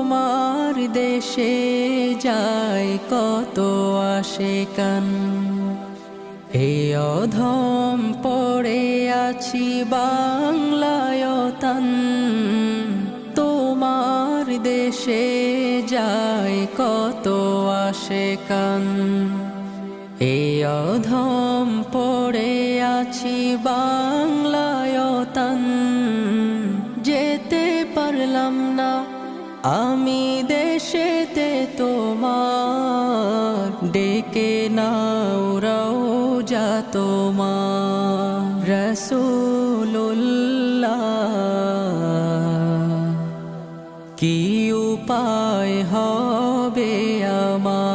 তোমার দেশে যায় কত আশিকান, এই অধম পড়ে আছি বাংলায় তান। তোমার দেশে যায় কত আশিকান, এই অধম পড়ে আছি বাংলায় তান। যেতে পারলাম না আমি দেশেতে তোমার, ডেকে নাও রওজা তোমার রাসূলুল্লাহ। কি উপায় হবে আমার